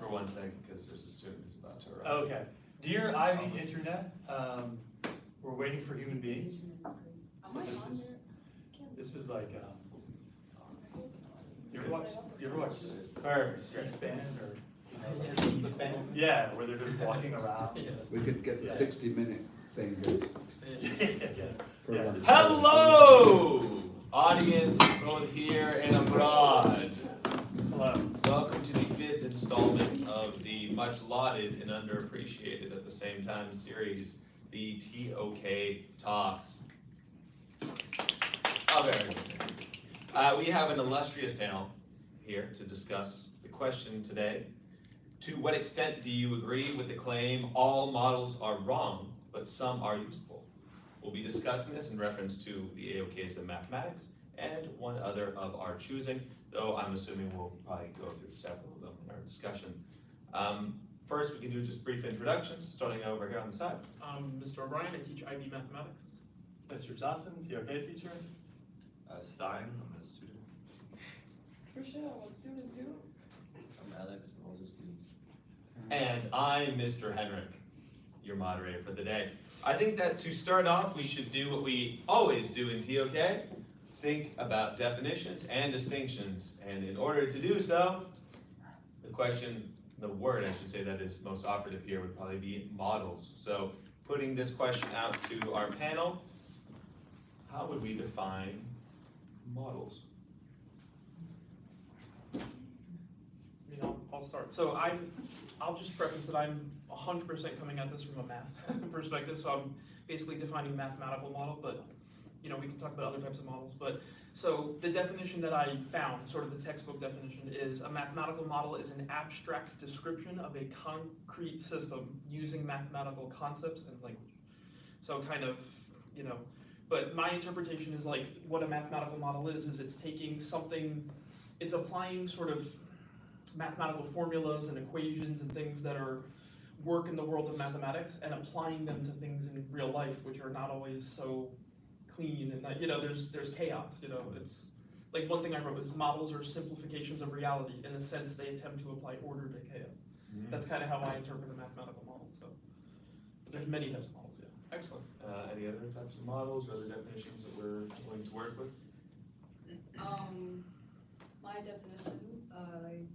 for 1 second because there's a student who's about to arrive. Okay. Dear Ivy Internet, we're waiting for human beings. So this is like, you ever watch C-SPAN or? Yeah, where they're just walking around. We could get the 60-minute thing going. Hello, audience both here and abroad. Hello. Welcome to the 5th installment of the much lauded and underappreciated at the same time series, the TOK Talks. Oh, very good. We have an illustrious panel here to discuss the question today. To what extent do you agree with the claim all models are wrong, but some are useful? We'll be discussing this in reference to the AOKs of mathematics and one other of our choosing, though I'm assuming we'll probably go through several of them in our discussion. First, we can do just brief introductions, starting over here on the side. Mr. O'Brien, I teach IB mathematics. Mr. Johnson, TOK teacher. Stein, I'm a student. Trisha, I'm a student too. I'm Alex, I'm also a student. And I'm Mr. Henrik, your moderator for the day. I think that to start off, we should do what we always do in TOK, think about definitions and distinctions. And in order to do so, the word I should say that is most operative here would probably be models. So putting this question out to our panel, how would we define models? I'll start. So I'll just preface that I'm 100% coming at this from a math perspective. So I'm basically defining a mathematical model, but we can talk about other types of models. But so the definition that I found, sort of the textbook definition, is a mathematical model is an abstract description of a concrete system using mathematical concepts and language. So kind of, but my interpretation is like what a mathematical model is it's taking something, it's applying sort of mathematical formulas and equations and things that work in the world of mathematics and applying them to things in real life, which are not always so clean and that, there's chaos, it's like one thing I wrote was models are simplifications of reality. In a sense, they attempt to apply order to chaos. Mm-hmm. That's kind of how I interpret a mathematical model. So but there's many types of models. Yeah. Excellent. Any other types of models or other definitions that we're willing to work with? My definition,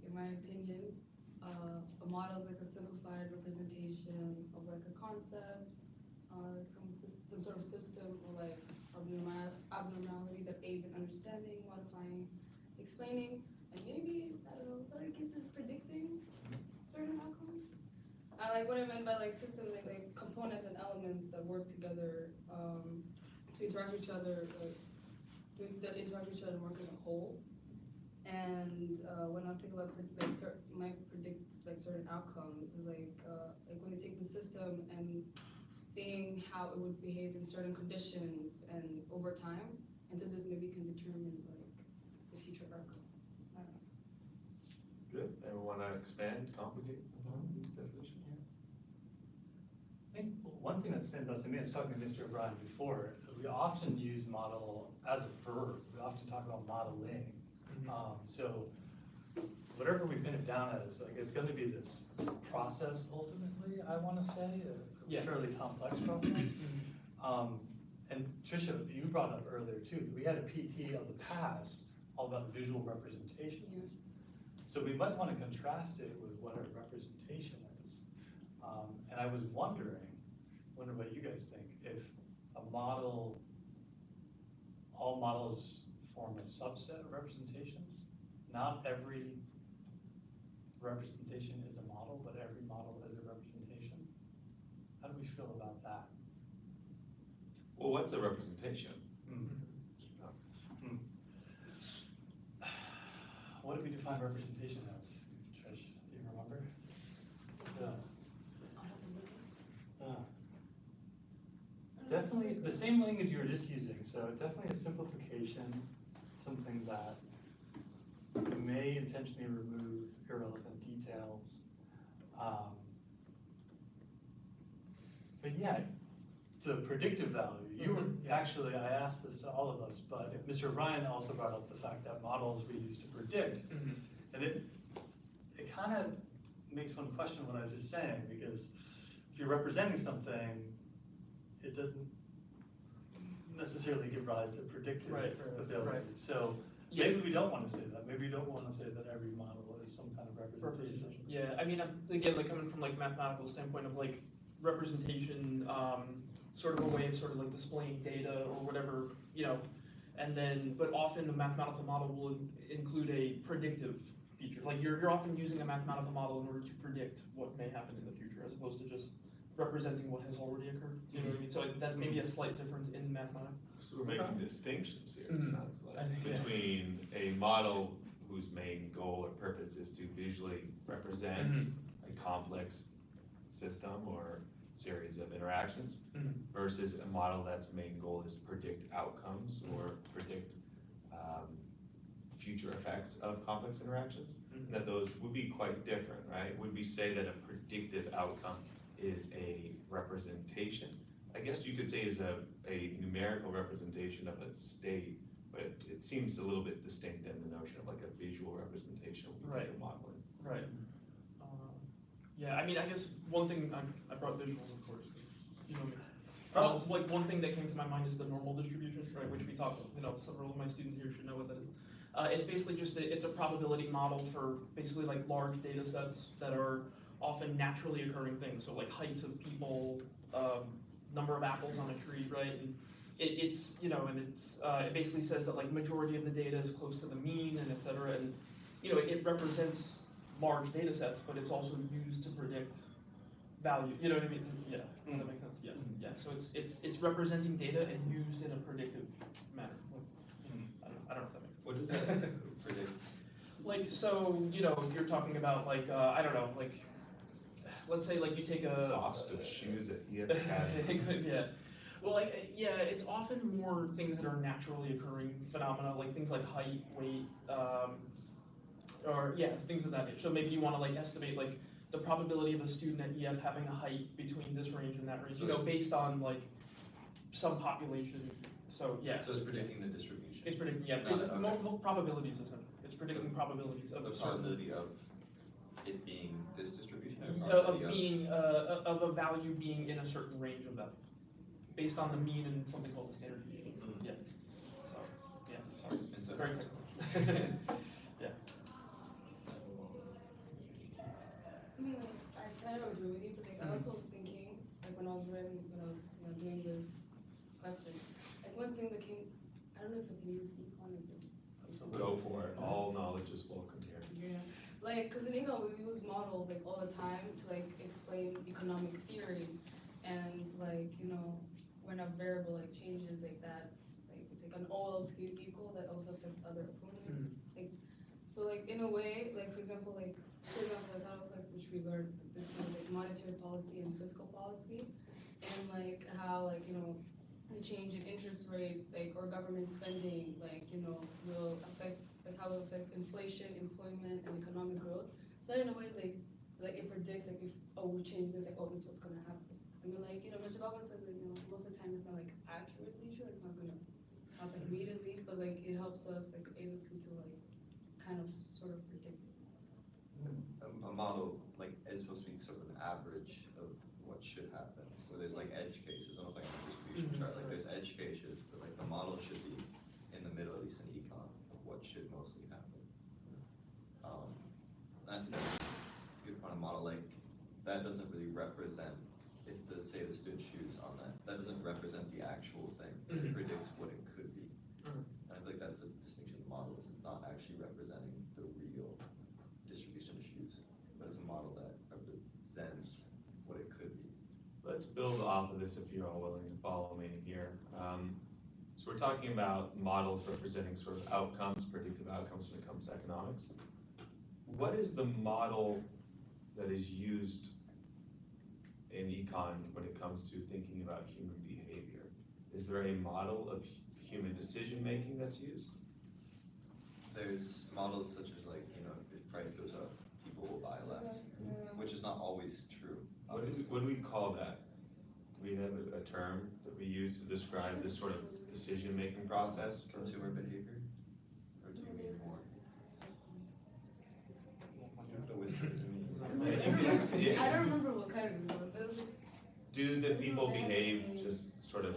in my opinion, a model is like a simplified representation of like a concept, some sort of system or like abnormality that aids in understanding, modifying, explaining, and maybe, I don't know, in certain cases predicting certain outcomes. Like what I meant by like systems, like components and elements that work together to interact with each other, that interact with each other and work as a whole. And when I was thinking about might predict like certain outcomes, is like when you take the system and seeing how it would behave in certain conditions and over time, and through this maybe can determine like the future outcomes. I don't know. Good. Anyone want to expand, complicate upon this definition here? I think one thing that stands out to me, I was talking to Mr. O'Brien before, we often use model as a verb. We often talk about modeling. So whatever we pin it down as, like it's going to be this process ultimately, I want to say, a fairly complex process. And Trisha, you brought up earlier too, we had a PT of the past all about visual representations. So we might want to contrast it with what a representation is. And I was wondering what you guys think, if a model, all models form a subset of representations. Not every representation is a model, but every model is a representation. How do we feel about that? Well, what's a representation? What do we define representation as? Trish, do you remember? Definitely the same language you were just using, so definitely a simplification, something that may intentionally remove irrelevant details. But yeah, the predictive value, you were actually, I asked this to all of us, but Mr. O'Brien also brought up the fact that models we use to predict, and it kind of makes one question what I was just saying, because if you're representing something, it doesn't necessarily give rise to predictive Right, ability. right. So Yeah. maybe we don't want to say that. Maybe we don't want to say that every model is some kind of representation. Yeah, I mean, again, like coming from like mathematical standpoint of like representation, sort of a way of sort of like displaying data or whatever, you know, and then, but often the mathematical model will include a predictive feature. Like you're often using a mathematical model in order to predict what may happen in the future, as opposed to just representing what has already occurred. You know what I mean? So that's maybe a slight difference in mathematics. So we're making distinctions here, it Mhm. sounds like, I think, yeah. between a model whose main goal or purpose is to visually represent Mhm. a complex system or series of interactions Mhm. versus a model that's main goal is to predict outcomes or predict future effects of complex interactions. Mhm. That those would be quite different, right? Would we say that a predictive outcome is a representation? I guess you could say is a numerical representation of a state, but it seems a little bit distinct than the notion of like a visual representation of Right. modeling. Right. Yeah, I mean, I guess one thing, I brought visuals, of course, 'cause you know me. Like one thing that came to my mind is the normal distribution, right, which we talked, you know, several of my students here should know what that is. It's basically just, it's a probability model for basically like large data sets that are often naturally occurring things, so like heights of people, number of apples on a tree, right? And it's, you know, and it basically says that like majority of the data is close to the mean and et cetera, and, you know, it represents large data sets, but it's also used to predict value, you know what I mean? Yeah, does that make sense? Yeah, yeah, so it's representing data and used in a predictive manner. I don't know if that makes sense. What does that predict? Like, so, you know, if you're talking about like, I don't know, like, let's say like you take a. Cost of shoes at EF Academy. Yeah, well, like, yeah, it's often more things that are naturally occurring phenomena, like things like height, weight, or, yeah, things of that nature. So maybe you wanna like estimate like the probability of a student at EF having a height between this range and that range, you know, based on like some population, so, yeah. So it's predicting the distribution. It's predicting, yeah, Okay. more probabilities essentially, it's predicting probabilities of The a certain. probability of it being this distribution or Of probability being, of a value being in a certain range of value, based on the mean and something called the standard deviation. Mhm. Yeah, so, yeah, sorry, And so- very technical. Yeah. I mean, like, I kind of agree with you, because like, I also was thinking, like, when I was writing, when I was, you know, doing this question, like, one thing that came, I don't know if I can use econ as a. Go for it, all knowledge is welcome here. Yeah, like, because in econ, we use models, like, all the time to, like, explain economic theory, and, like, you know, when a variable, like, changes like that, like, it's like an all else equal that also affects other opponents. Like, so, like, in a way, like, for example, I thought of, like, which we learned this is, like, monetary policy and fiscal policy, and, like, how, like, you know, the change in interest rates, like, or government spending, like, you know, will affect, like, how it will affect inflation, employment, and economic growth. So in a way, it's like it predicts, like, if, oh, we change this, like, oh, this is what's gonna happen. I mean, like, you know, Mr. Baba says, like, you know, most of the time it's not, like, accurately true, it's not gonna happen immediately, but, like, it helps us, like, aids us into, like, kind of, sort of predict it. A model, like, is supposed to be sort of an average of what should happen. So there's like edge cases, almost like a distribution chart. Like there's edge cases, but like the model should be in the middle, at least in econ, of what should mostly happen. I think that's a good point. A model like that doesn't really represent, if the, say the student choose on that doesn't represent the actual thing. It predicts what it could be. And I think that's a distinction of the model, is it's not actually representing the real distribution of shoes, but it's a model that represents what it could be. Let's build off of this if you're all willing to follow me here. So we're talking about models representing sort of outcomes, predictive outcomes when it comes to economics. What is the model that is used in econ when it comes to thinking about human behavior? Is there a model of human decision-making that's used? There's models such as like, you know, if price goes up, people will buy less, which is not always true. What do we call that? Do we have a term that we use to describe this sort of decision-making process? Consumer behavior? Or do you mean more? You have to whisper to me. Do the people behave just sort of,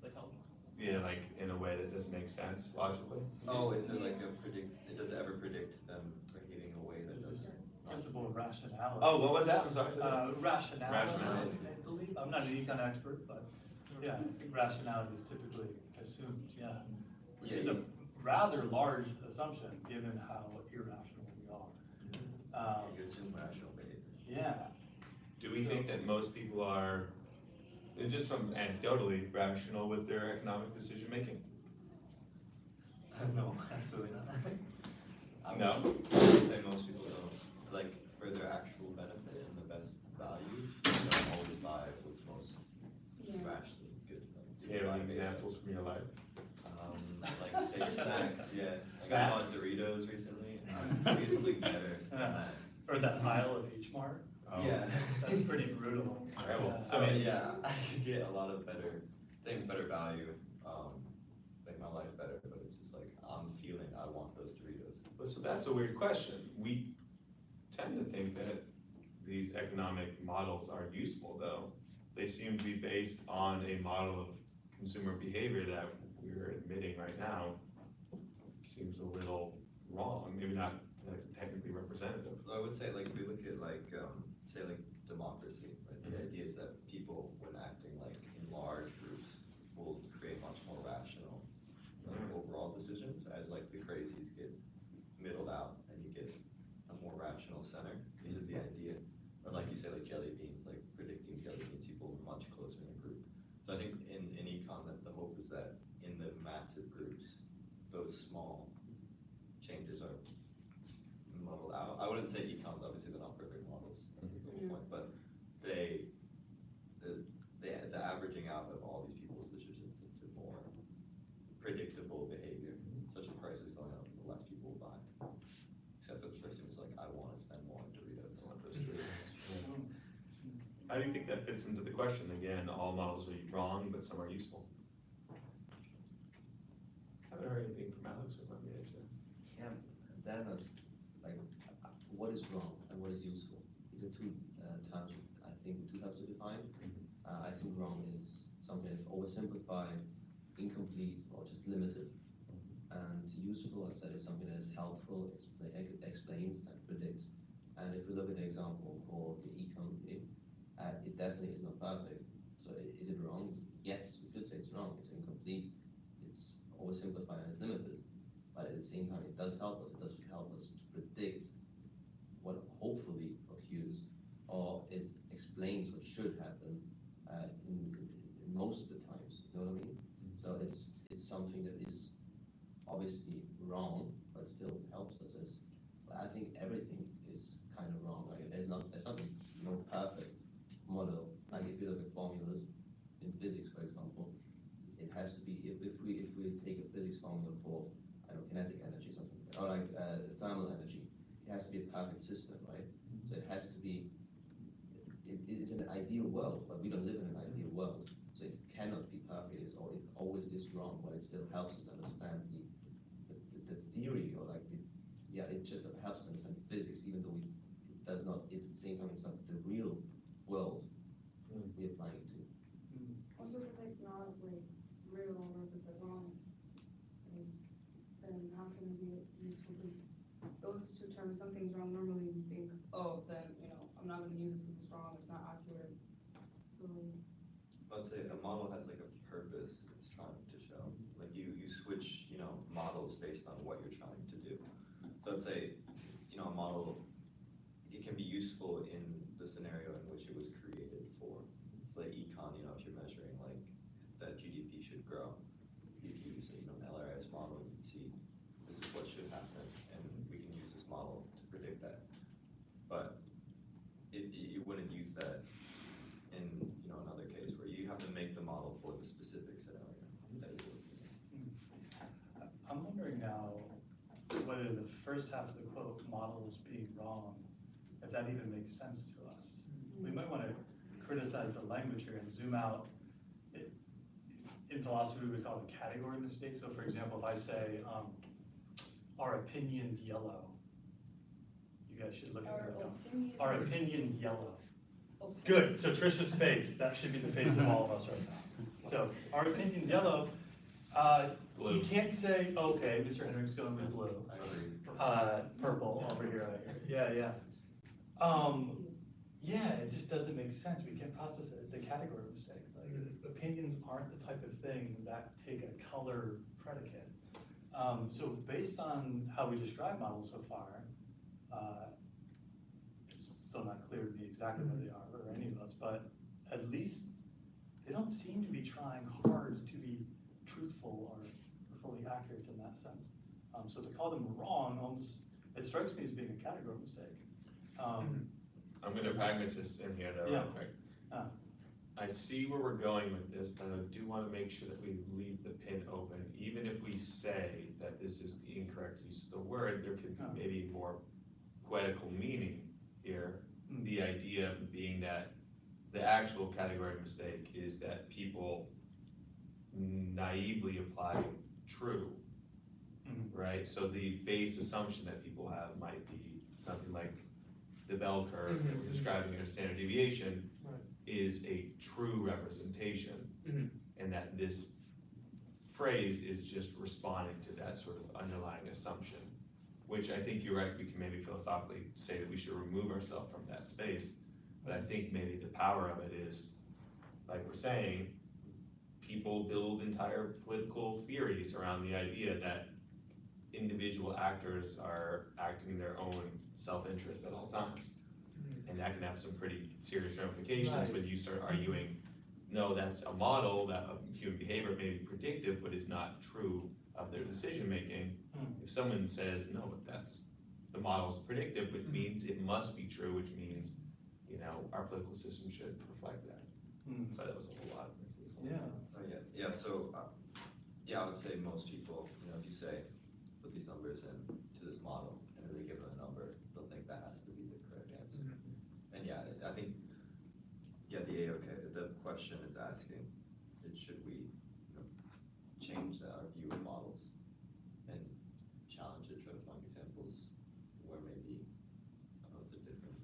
Psychology. like in a way that doesn't make sense logically? Oh, is there like does it ever predict them behaving in a way that There's doesn't? this principle of rationality. Oh, what was that? I'm sorry. Rationality, Rationality. I believe, I'm not an econ expert, but yeah, I think rationality is typically assumed, yeah. Which is a rather large assumption, given how irrational we are. You assume rational behavior. Yeah, Do we think that most people are, just from anecdotally, rational with their economic decision making? No, absolutely not. I No? would say most people don't, like, for their actual benefit and the best value, they don't always buy what's most Yeah. rationally good. Like, Do you have any examples from your life? Like, say snacks, yeah. Like, I bought Snacks? Doritos recently, it's something better than Yeah. that. or that aisle of H Mart, Oh. Yeah. that's pretty brutal. Terrible. Yeah. So, I mean, yeah, I could get a lot of better things, better value, make my life better, but it's just like, I'm feeling I want those Doritos. But so that's a weird question. We tend to think that these economic models are useful, though. They seem to be based on a model of consumer behavior that we're admitting right now seems a little wrong, maybe not technically representative. I would say, like, if we look at, like, say, like, democracy, right? The idea is that people, when acting, like, in large groups, will create much more rational, like, overall decisions, as, like, the crazies get middled out, and you get a more rational center. This is the idea. Or like you say, like, jelly beans, like, predicting jelly beans, people much closer in a group. So I think in econ, that the hope is that in the massive groups, those small changes are modeled out. I wouldn't say econs, obviously they're not perfect models, that's the whole point, but the averaging out of all these people's decisions into more predictable behavior, such as prices going up, the less people will buy. Except for the person who's like, I wanna spend more on Doritos. I want those Doritos. How do you think that fits into the question? Again, all models are wrong, but some are useful. Haven't heard anything from Alex or from the edge there. Yeah, then, like, what is wrong and what is useful? These are two two types of define. I think wrong is something that's oversimplified, incomplete, or just limited. And useful, I said, is something that is helpful, explains, and predicts. And if we look at the example for the econ, it definitely is not perfect. So is it wrong? Yes, we could say it's wrong. It's incomplete. It's oversimplified and it's limited. But at the same time, it does help us. It does help us to predict what hopefully occurs, or it explains what should happen in most of the times. You know what I mean? So it's something that is obviously wrong, but still helps us. I think everything is kind of wrong. Like there's no perfect model. Like if you look at formulas in physics, for example, it has to be if we take a physics formula for kinetic energy or something, or like thermal energy, it has to be a perfect system, right? So it has to be. It's an ideal world, but we don't live in an ideal world, so it cannot be perfect. It always is wrong, but it still helps us understand the theory, or like it just helps us understand physics, even though it does not. At the same time, it's not the real world we're applying to. Also, if it's like not like real or if it's like wrong, like, then how can it be useful? Because those two terms, something's wrong, normally we think, oh, then, I'm not gonna use this because it's wrong, it's not accurate. So, I'd say a model has like a purpose it's trying to show. Like you switch, models based on what you're trying to do. So I'd say, a model, it can be useful in the scenario in which it was created for. It's like econ, if you're measuring like that GDP should grow, you could use an LRS model and you'd see this is what should happen, and we can use this model to predict that. But you wouldn't use that in another case where you have to make the model for the specific scenario that you're looking at. I'm wondering now whether the first half of the quote, models being wrong, if that even makes sense to us. We might want to criticize the language here and zoom out. In philosophy, we would call it category mistake. So for example, if I say, our opinion's yellow, you guys should look at our that. opinions. Our opinion's yellow. opaque. Good, so Trisha's face, that should be the face of all of us right now. So our opinion's yellow. Blue. You can't say, okay, Mr. Hendricks going with blue. I agree. Purple over here, yeah. Yeah, it just doesn't make sense, we can't process it, it's a category mistake. Like, opinions aren't the type of thing that take a color predicate. So based on how we describe models so far, it's still not clear to me exactly what they are, or any of us, but at least they don't seem to be trying hard to be truthful or fully accurate in that sense. So to call them wrong, almost, it strikes me as being a category mistake. I'm gonna pragmatist in here though, Yeah. real quick. Ah. I see where we're going with this, but I do wanna make sure that we leave the pin open. Even if we say that this is the incorrect use of the word, there could Ah. be maybe more poetical meaning here. Mm. The idea being that the actual category mistake is that people naively apply true, Mhm. right? So the base assumption that people have might be something like the bell curve that we're describing in a standard deviation Right. is a true representation. Mhm. And that this phrase is just responding to that sort of underlying assumption, which I think you're right, we can maybe philosophically say that we should remove ourselves from that space. But I think maybe the power of it is, like we're saying, people build entire political theories around the idea that individual actors are acting in their own self-interest at all times. And that can have some pretty serious ramifications Right. when you start arguing, no, that's a model that of human behavior may be predictive, but is not true of their decision-making. Mm. If someone says, no, but the model's predictive, which means it must be true, which means, our political system should reflect that. Mm. Sorry, that was a whole lot. Yeah. Yeah, so, yeah, I would say most people, if you say, put these numbers in to this model, and then they give them a number, they'll think that has to be the correct answer. And yeah, I think, the question it's asking is, should we, change our view of models and challenge it, try to find examples where maybe, it's a different,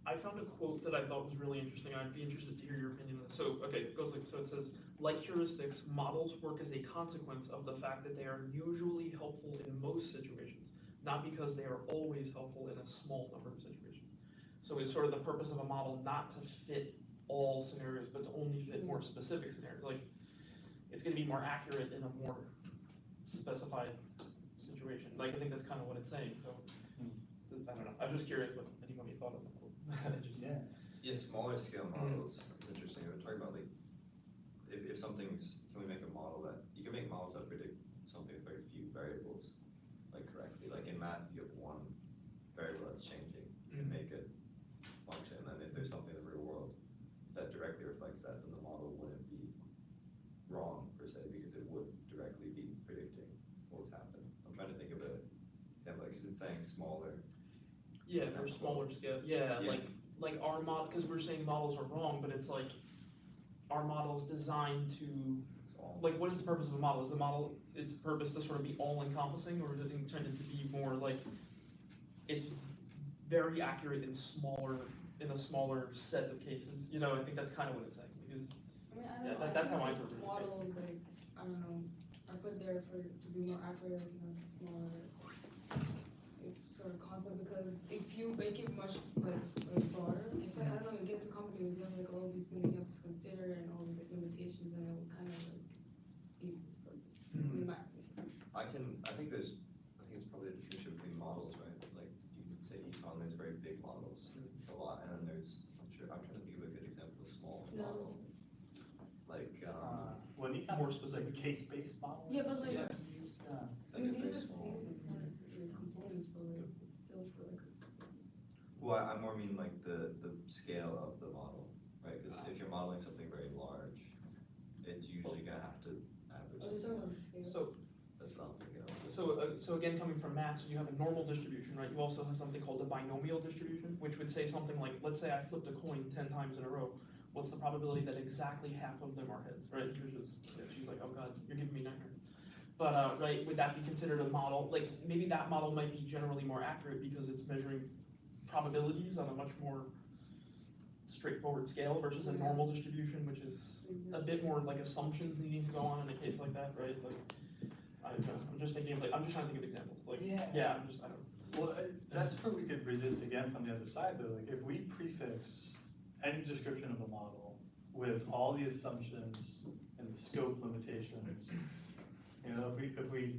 I found a quote that I thought was really interesting. I'd be interested to hear your opinion on it. So, okay, it goes like, so it says, like heuristics, models work as a consequence of the fact that they are usually helpful in most situations, not because they are always helpful in a small number of situations. So it's sort of the purpose of a model not to fit all scenarios, but to only fit more specific scenarios. Like, it's gonna be more accurate in a more specified situation. Like, I think that's kind of what it's saying, so, I don't know. I'm just curious what anybody thought of the quote. Yeah. Yeah, smaller scale models, it's interesting, we're talking about like, if something's, can we make a model that, you can make models that predict something with very few variables, like correctly, like in math, you have one variable that's changing, you can make it function, and then if there's something in the real world that directly reflects that, then the model wouldn't be wrong per se, because it would directly be predicting what was happening. I'm trying to think of an example, because it's saying smaller. Yeah, for smaller scale, yeah, Yeah. like our model, because we're saying models are wrong, but it's like, our model's designed to, It's all. like, what is the purpose of a model? Is the model, its purpose to sort of be all-encompassing, or is it intended to be more like, it's very accurate in a smaller set of cases? I think that's kind of what it's saying, because, I mean, I don't yeah, know, that's think how I interpret it. models, like, I don't know, are put there to be more accurate, smaller, sort of concept, because if you make it much, like broader, if I don't know, you get to companies, you have like all these things you have to consider and all these like, limitations, and it will kind of like, eat its purpose, in my opinion. I think it's probably a distinction between models, right? Like, you can say economy is very big models, a lot, and then there's, I'm trying to think of a good example of small model. Like, Well, e-commerce was like a case-based model. Yeah, but like, Yeah. I mean, very these are small. same components, but like, it's still for like a specific. Well, I more mean like the scale of the model, right? Because if you're modeling something very large, it's usually gonna have to average. Oh, you're talking about the scale. so, That's what I'm thinking of. so again, coming from math, so you have a normal distribution, right? You also have something called a binomial distribution, which would say something like, let's say I flipped a coin 10 times in a row. What's the probability that exactly half of them are heads, right? She's like, oh God, you're giving me nightmares. But, right, would that be considered a model? Like, maybe that model might be generally more accurate because it's measuring probabilities on a much more straightforward scale versus a normal distribution, which is a bit more like assumptions needing to go on in a case like that, right? Like, I'm just thinking, like, I'm just trying to think of examples, like, Yeah. I don't. Well, that's where we could resist again from the other side, though. Like, if we prefix any description of a model with all the assumptions and the scope limitations, you know, if we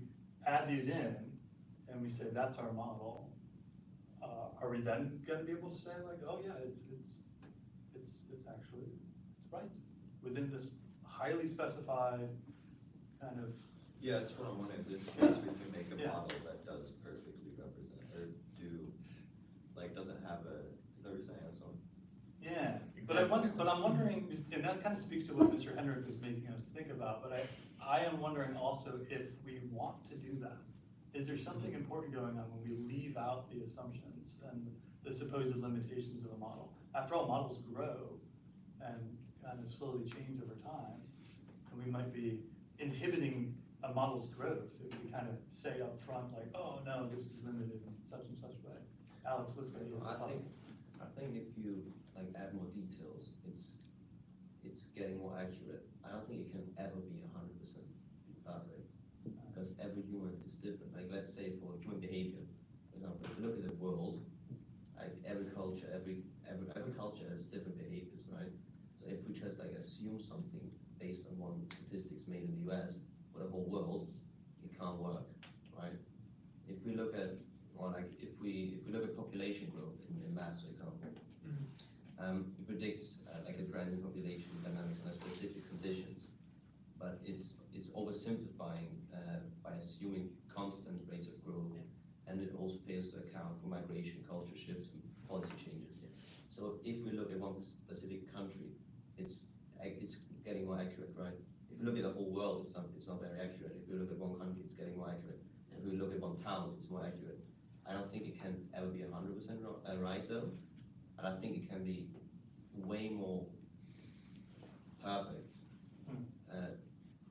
add these in and we say that's our model, are we then gonna be able to say like, oh yeah, it's actually, it's right within this highly specified kind of. Yeah, it's what I'm wondering, if there's a case where you can make a Yeah. model that does perfectly represent, or do, like, doesn't have a, is that what you're saying, that's one? Yeah, but I'm wondering, and that kind of speaks to what Mr. Hendrick was making us think about, but I am wondering also if we want to do that. Is there something important going on when we leave out the assumptions and the supposed limitations of a model? After all, models grow and kind of slowly change over time, and we might be inhibiting a model's growth if we kind of say up front like, oh no, this is limited in such and such way. Alex looks like he has a thought. I think if you like add more details, it's getting more accurate. I don't think it can ever be 100% perfect because every human is different. Like let's say for human behavior, for example, if you look at the world, like every culture has different behaviors, right? So if we just like assume something based on one statistics made in the US for the whole world, it can't work, right? If we look at, or like if we look at population growth in mass, for example, it predicts like a trend in population dynamics under specific conditions, but it's oversimplifying by assuming constant rates of growth, and it also fails to account for migration, culture shifts, and policy changes. So if we look at one specific country, it's getting more accurate, right? If you look at the whole world, it's not very accurate. If you look at one country, it's getting more accurate. If we look at one town, it's more accurate. I don't think it can ever be 100% right though, and I think it can be way more perfect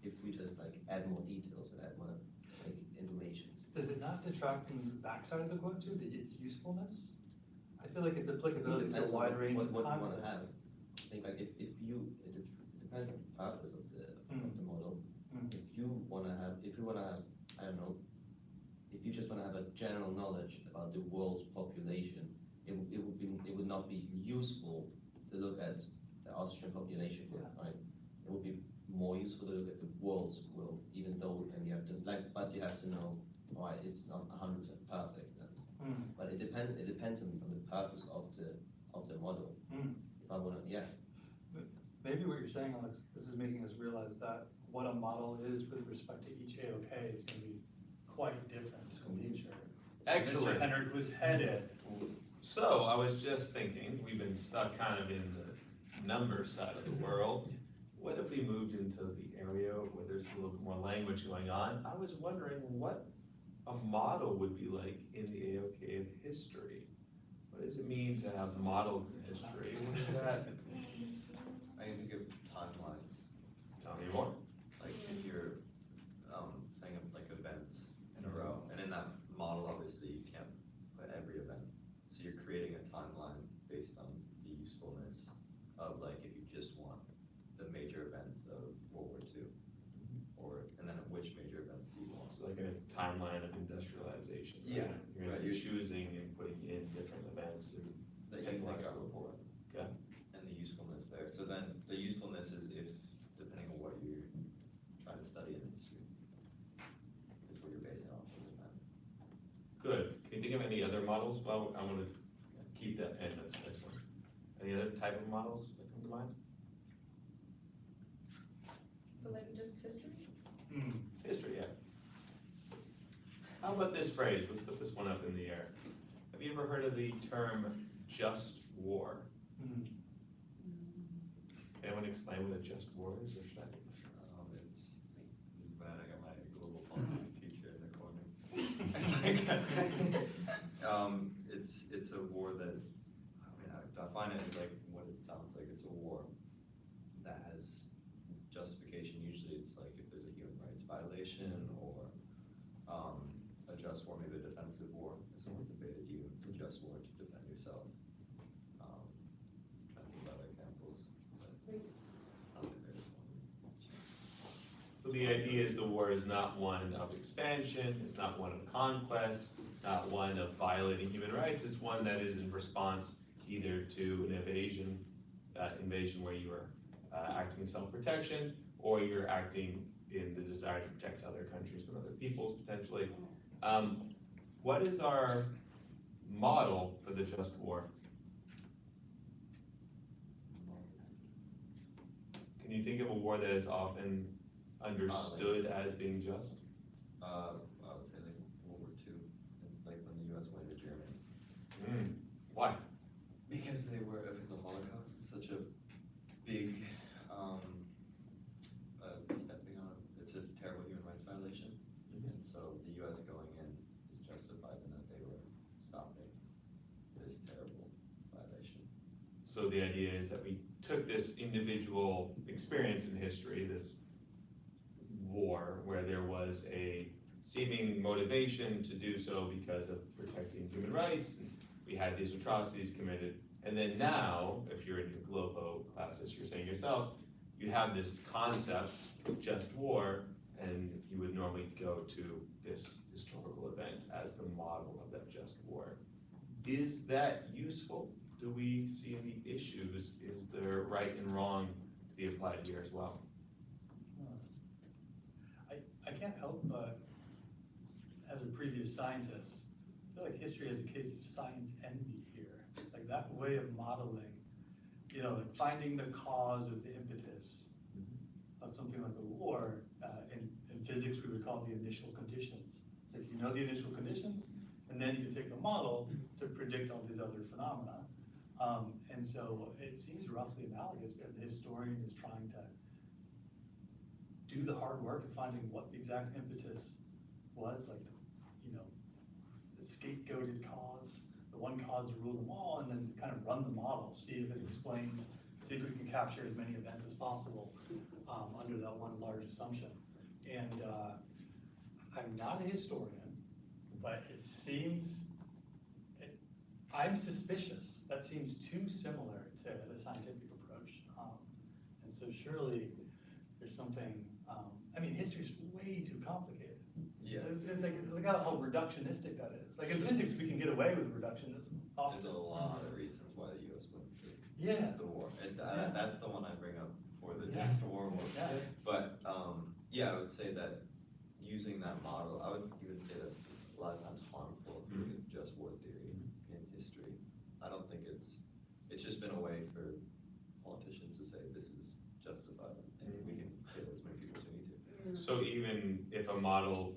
if we just like add more details and add more like information. Does it not detract from the backside of the quote too, its usefulness? I feel like its applicability to a wide range of what you want to have. contexts. I think like if you, it depends on the purpose of the model. If you want to have, I don't know, if you just want to have a general knowledge about the world's population, it would not be useful to look at the Austrian population, right? It would be more useful to look at the world's growth, even though, and you have to but you have to know why it's not 100% perfect. But it depends on the purpose of the model. If I want to, Maybe what you're saying, Alex, this is making us realize that what a model is with respect to each AOK is going to be quite different in nature. Excellent. Mr. Hendrick was headed. So I was just thinking, we've been stuck kind of in the number side of the world. What if we moved into the area where there's a little bit more language going on? I was wondering what a model would be like in the AOK of history. What does it mean to have models in history? What is that? I can think of timelines, Tell me more. like if you're setting up like events in a row, and in that model, obviously you can't put every event. So you're creating a timeline based on the usefulness of like if you just want the major events of World War II, and then which major events do you want? So like a timeline of industrialization. Yeah, Right? right. You're choosing and putting in different events and That you think technological are report. Okay. and the usefulness there. So then the usefulness is if, depending on what you're trying to study in history, is what you're basing off of that. Good. Can you think of any other models? Well, I want to keep that pen. That's excellent. Any other type of models that come to mind? For like just history? History, yeah. How about this phrase? Let's put this one up in the air. Have you ever heard of the term just war? Anyone explain what a just war is, or should I? This is bad, I got my global politics teacher in the corner. It's like, it's a war that, I mean, I define it as like what it sounds like. It's a war that has justification. Usually it's like if there's a human rights violation or a just war, maybe a defensive war. If someone's invaded you, it's a just war to defend yourself. Trying to think about the idea is the war is not one of expansion, it's not one of conquest, not one of violating human rights, it's one that is in response either to an invasion where you are acting in self-protection, or you're acting in the desire to protect other countries and other peoples potentially. What is our model for the just war? Can you think of a war that is often understood as being just? I would say like World War II, like when the US went to Germany. Why? Because because the Holocaust is such a big, stepping on, it's a terrible human rights violation. And so the US going in is justified in that they were stopping this terrible violation. So the idea is that we took this individual experience in history, this war, where there was a seeming motivation to do so because of protecting human rights, and we had these atrocities committed, and then now, if you're in your Globo classes, you're saying yourself, you have this concept, just war, and you would normally go to this historical event as the model of that just war. Is that useful? Do we see any issues? Is there right and wrong to be applied here as well? I can't help but, as a previous scientist, I feel like history is a case of science envy here. Like that way of modeling, like finding the cause of the impetus of something like a war, in physics we would call the initial conditions. It's like you know the initial conditions, and then you take the model to predict all these other phenomena. And so it seems roughly analogous that the historian is trying to do the hard work of finding what the exact impetus was, like, the scapegoated cause, the one cause to rule them all, and then to kind of run the model, see if it explains, see if we can capture as many events as possible under that one large assumption. And I'm not a historian, but it seems, I'm suspicious. That seems too similar to the scientific approach. And so surely there's something, history is way too complicated. Yeah. It's like, look how reductionistic that is. Like in physics, we can get away with reductionism often. There's a lot of reasons why the US went through the war. And that's the one I bring up for the just war one. Yeah. But, I would say that using that model, I would even say that's a lot of times harmful, just war theory in history. I don't think it's just been a way for politicians to say this is justified and we can kill as many people as we need to. So even if a model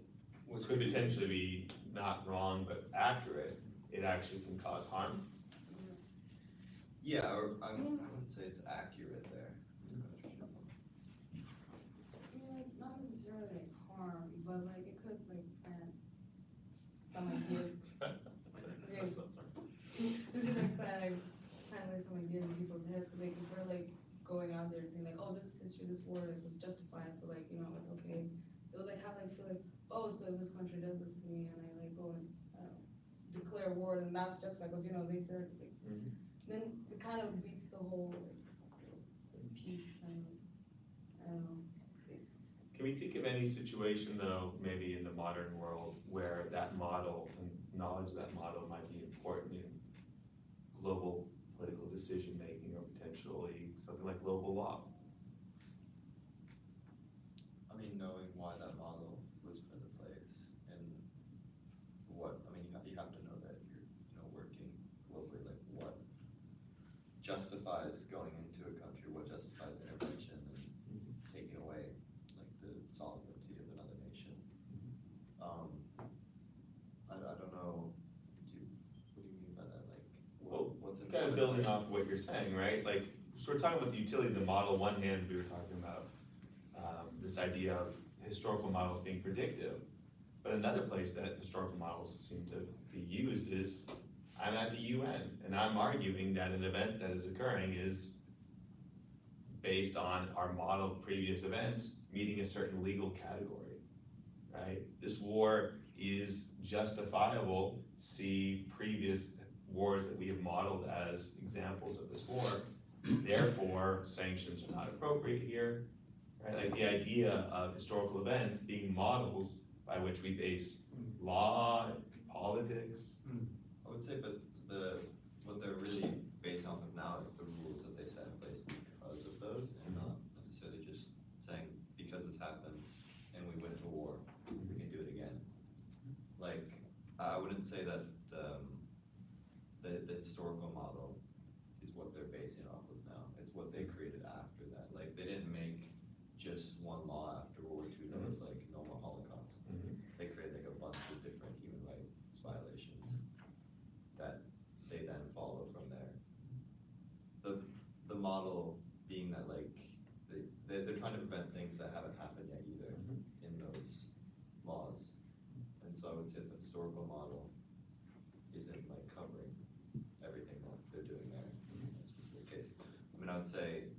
could potentially be not wrong but accurate, it actually can cause harm? Yeah, or I wouldn't say it's accurate there. Not necessarily like harm, but like it could like plant some ideas. Okay. It could like plant like some ideas in people's heads, because like if we're like going out there and saying like, oh, this history, this war like, was justified, so like it's okay. It would like have like feel like, oh, so if this country does this to me and I like go and declare war, then that's justified because they start like, then it kind of beats the whole like, peace kind of. I don't know. Can we think of any situation though, maybe in the modern world, where that model and knowledge of that model might be important in global political decision making, or potentially something like global law? Knowing why that model was put into place and you have to know that you're working globally, like what justifies going into a country, what justifies intervention and taking away like the sovereignty of another nation. I don't know, what do you mean by that? Like, what's in Kind of building off what you're saying, right? Like, so we're talking about the utility of the model. One hand, we were talking about this idea of historical models being predictive. But another place that historical models seem to be used is, I'm at the UN, and I'm arguing that an event that is occurring is based on our model of previous events meeting a certain legal category, right? This war is justifiable. See previous wars that we have modeled as examples of this war. Therefore, sanctions are not appropriate here, right? Like the idea of historical events being models by which we base law, politics. I would say, but what they're really based off of now is the rules that they set in place because of those, and not necessarily just saying, because this happened and we went to war, we can do it again. Like, I wouldn't say that the historical model is what they're basing off of now. It's what they created after that. Like, they didn't make just one law after World War II that was like no more Holocaust. They created like a bunch of different human rights violations that they then follow from there. The model being that like they're trying to prevent things that haven't happened yet either in those laws. And so I would say the historical model isn't like covering everything that they're doing there in that specific case. I mean, I would say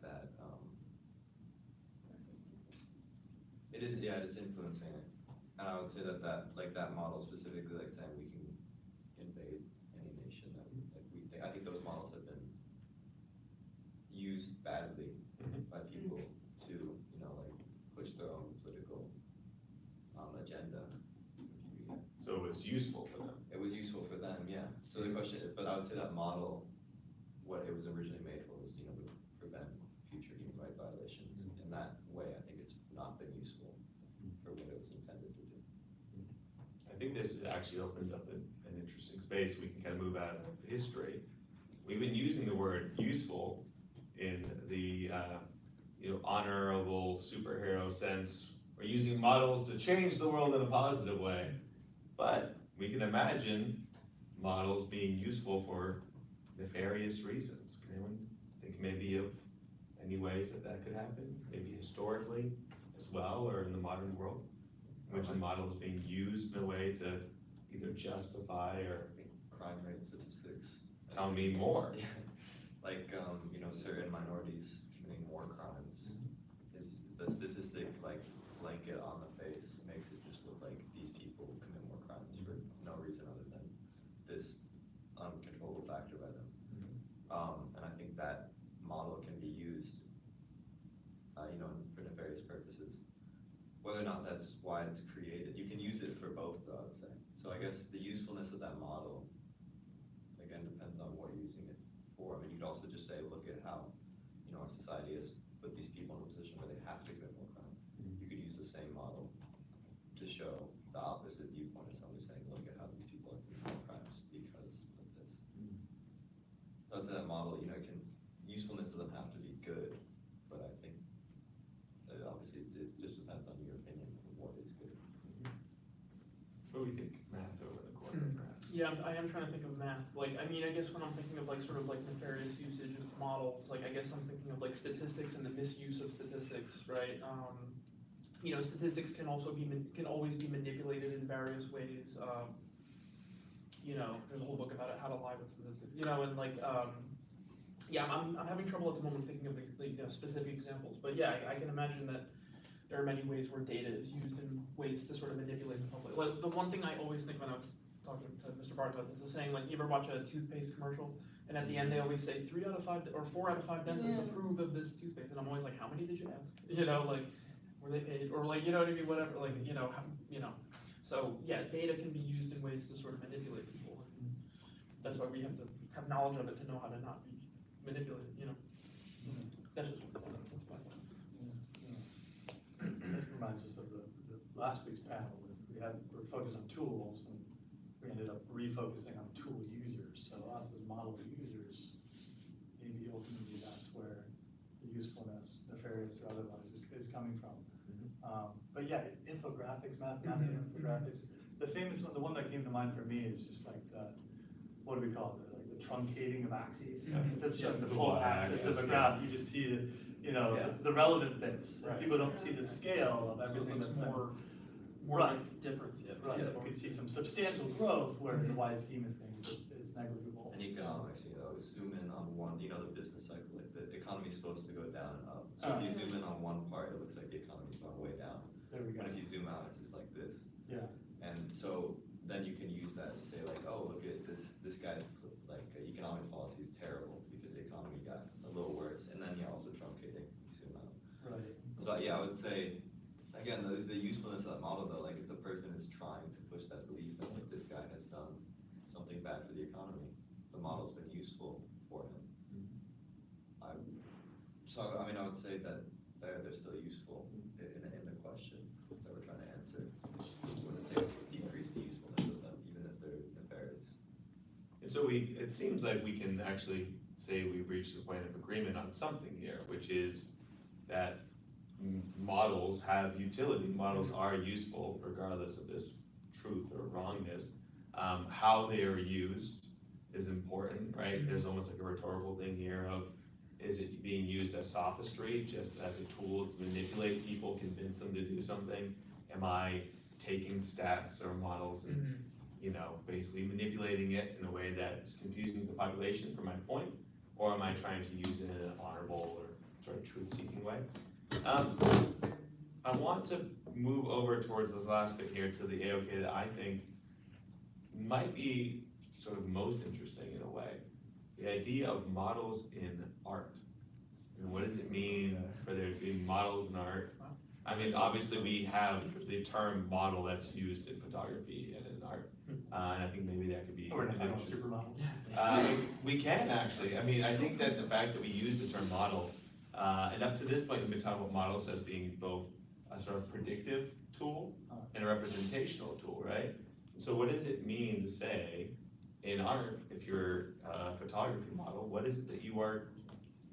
that it is, yeah, it's influencing it. And I would say that that model specifically, like saying we can invade any nation that like we think, I think those models have been used badly by people to, you know, like push their own political agenda. So it's useful for them. It was useful for them, yeah. So the question, but I would say that model, what it was originally made for was, you know, to prevent future human rights violations. In that way, I think it's not been useful for what it was intended to do. I think this actually opens up an interesting space. We can kind of move out of history. We've been using the word useful in the honorable superhero sense. We're using models to change the world in a positive way, but we can imagine models being useful for nefarious reasons. Can anyone think maybe of any ways that could happen? Maybe historically as well, or in the modern world, in which a model is being used in a way to either justify or Crime rate statistics. tell me more. Yeah. Like, you know, certain minorities committing more crimes is the statistic, like, blanket on the face makes it just look like these people commit more crimes for no reason other than this uncontrollable factor by them. And I think that model can be used, you know, for nefarious purposes. Whether or not that's why it's created, you can use it for both, though, I would say. So I guess the usefulness of that model, again, depends on what you're using it for. I mean, you could also just say, look at how, you know, our society has put these people in a position where they have to commit more crime. You could use the same model to show the opposite viewpoint of somebody saying, look at how these people are committing more crimes because of this. So I'd say that model, you know, usefulness doesn't have to be good, but I think obviously it just depends on your opinion of what is good. What do we think, Matt, over the corner, perhaps? Yeah, I am trying to think of math. Like, I mean, I guess when I'm thinking of like sort of like nefarious usage of models, like I guess I'm thinking of like statistics and the misuse of statistics, right? You know, statistics can also be can always be manipulated in various ways. You know, there's a whole book about it, how to lie with statistics. You know, and like, yeah, I'm having trouble at the moment thinking of the you know, specific examples, but yeah, I can imagine that there are many ways where data is used in ways to sort of manipulate the public. Like, the one thing I always think when I was talking to Mr. Barnes about this is saying, like, you ever watch a toothpaste commercial, and at the end they always say 3 out of 5 or 4 out of 5 dentists approve of this toothpaste, and I'm always like, how many did you ask? You know, like, were they paid, or like, you know what I mean, whatever, like, you know, So yeah, data can be used in ways to sort of manipulate people. That's why we have to have knowledge of it to know how to not be manipulated. You know, that's just that's my point. That reminds us of the last week's panel was we're focused on tools and we ended up refocusing on tool users. So us as model users, maybe ultimately that's where the usefulness, nefarious or otherwise, is coming from. But yeah, infographics, mathematical infographics. The famous one, the one that came to mind for me is just like what do we call it? Like the truncating of axes. Instead of showing the full axis of a graph, you just see the relevant bits. Right. People don't see the scale of everything So it that's looks more right. like different. Yeah, Right, you can see some substantial growth where in the wide scheme of things it's negligible. And economics, you know, zoom in on one, you know, the business cycle, like the economy's supposed to go down and up. So if you zoom in on one part, it looks like the economy's going way down. There we go. But if you zoom out, it's just like this. Yeah. And so then you can use that to say like, oh, look at this guy's like economic policy is terrible because the economy got a little worse. And then you're also truncating, you zoom out. But yeah, I would say, again, the usefulness of that model though, like if the person is trying to push that belief that like this guy has done something bad for the economy, the model's been useful for him. So, I mean, I would say that they're still useful in the question that we're trying to answer. Wouldn't say it's decrease the usefulness of them, even if they're nefarious. And so it seems like we can actually say we've reached a point of agreement on something here, which is that models have utility. Models are useful regardless of this truth or wrongness. How they are used is important, right? There's almost like a rhetorical thing here of, is it being used as sophistry, just as a tool to manipulate people, convince them to do something? Am I taking stats or models and, you know, basically manipulating it in a way that's confusing the population for my point? Or am I trying to use it in an honorable or sort of truth-seeking way? I want to move over towards the last bit here to the AOK that I think might be sort of most interesting in a way. The idea of models in art. And what does it mean for there to be models in art? I mean, obviously we have the term model that's used in photography and in art. And I think maybe that could be. We're not talking about supermodels. We can actually. I mean, I think that the fact that we use the term model, and up to this point, we've been talking about models as being both a sort of predictive tool and a representational tool, right? So what does it mean to say in art, if you're a photography model, what is it that you are